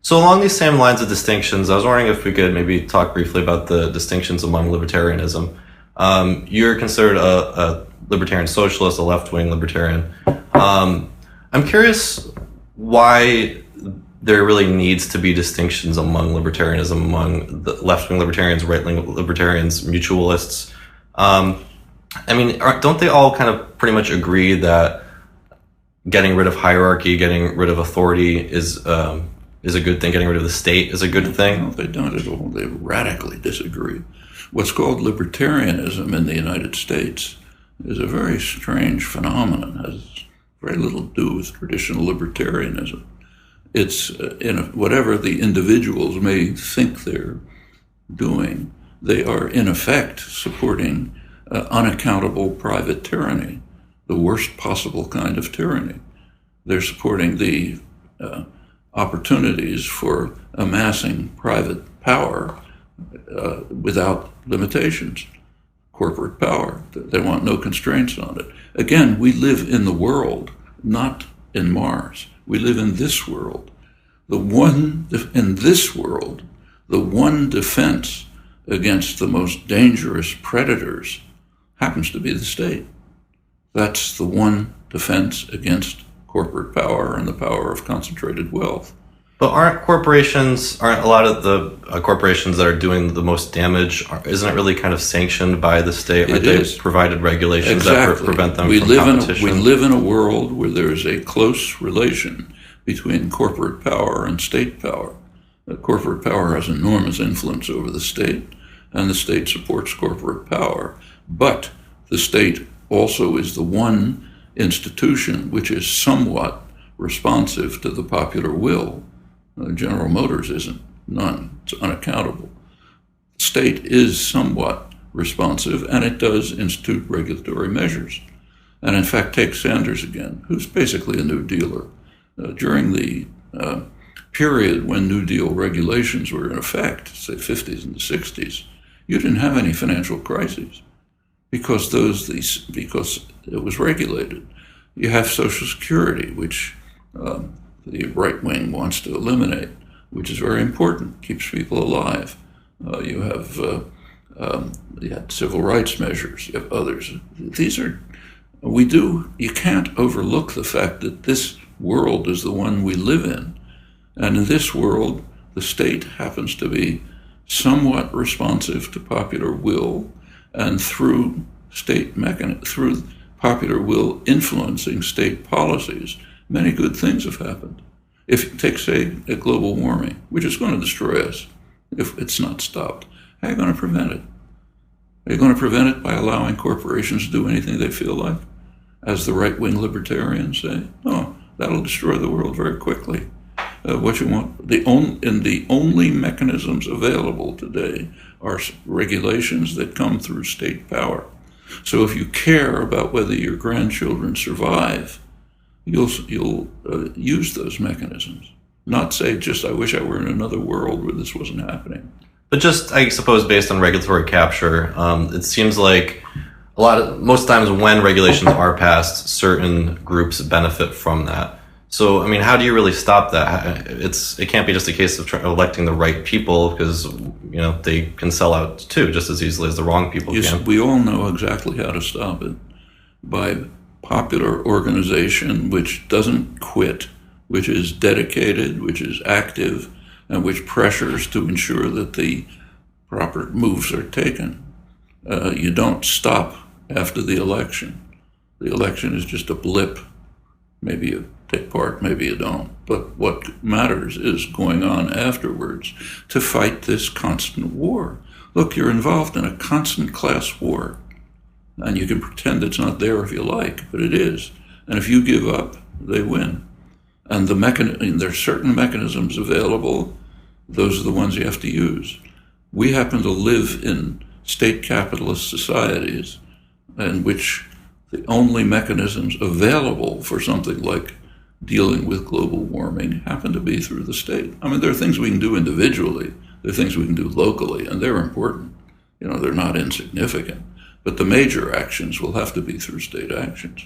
So along these same lines of distinctions, I was wondering if we could maybe talk briefly about the distinctions among libertarianism. You're considered a libertarian socialist, a left-wing libertarian. I'm curious why there really needs to be distinctions among libertarianism, among the left-wing libertarians, right-wing libertarians, mutualists. I mean, don't they all kind of pretty much agree that getting rid of hierarchy, getting rid of authority is a good thing, getting rid of the state is a good thing? No, they don't at all. They radically disagree. What's called libertarianism in the United States is a very strange phenomenon. It has very little to do with traditional libertarianism. It's whatever the individuals may think they're doing, they are in effect supporting unaccountable private tyranny, the worst possible kind of tyranny. They're supporting the opportunities for amassing private power without limitations, corporate power. They want no constraints on it. Again, we live in the world, not in Mars. We live in this world. In this world, the one defense against the most dangerous predators happens to be the state. That's the one defense against corporate power and the power of concentrated wealth. But aren't a lot of the corporations that are doing the most damage, isn't it really kind of sanctioned by the state? It is. They provided regulations that prevent them from competition? We live in a world where there is a close relation between corporate power and state power. Corporate power has enormous influence over the state, and the state supports corporate power. But the state also is the one institution which is somewhat responsive to the popular will. General Motors isn't. None. It's unaccountable. The state is somewhat responsive, and it does institute regulatory measures. And in fact, take Sanders again, who's basically a New Dealer. During the period when New Deal regulations were in effect, say 50s and the 60s, you didn't have any financial crises because it was regulated. You have Social Security, which the right wing wants to eliminate, which is very important, keeps people alive. You had civil rights measures, you have others. You can't overlook the fact that this world is the one we live in. And in this world, the state happens to be somewhat responsive to popular will, and through through popular will influencing state policies, many good things have happened. If you take, say, global warming, which is going to destroy us if it's not stopped, how are you going to prevent it? Are you going to prevent it by allowing corporations to do anything they feel like? As the right-wing libertarians say, no, that'll destroy the world very quickly. What you want, the only mechanisms available today are regulations that come through state power. So if you care about whether your grandchildren survive, you'll use those mechanisms. Not say just, I wish I were in another world where this wasn't happening. But just, I suppose, based on regulatory capture, it seems like most times when regulations are passed, certain groups benefit from that. So, I mean, how do you really stop that? It can't be just a case of electing the right people, because, they can sell out too, just as easily as the wrong people can. We all know exactly how to stop it. By popular organization which doesn't quit, which is dedicated, which is active, and which pressures to ensure that the proper moves are taken. You don't stop after the election. The election is just a blip. Maybe you take part, maybe you don't. But what matters is going on afterwards to fight this constant war. Look, you're involved in a constant class war. And you can pretend it's not there if you like, but it is. And if you give up, they win. And there's certain mechanisms available. Those are the ones you have to use. We happen to live in state capitalist societies in which the only mechanisms available for something like dealing with global warming happen to be through the state. I mean, there are things we can do individually. There are things we can do locally, and they're important. They're not insignificant. But the major actions will have to be through state actions.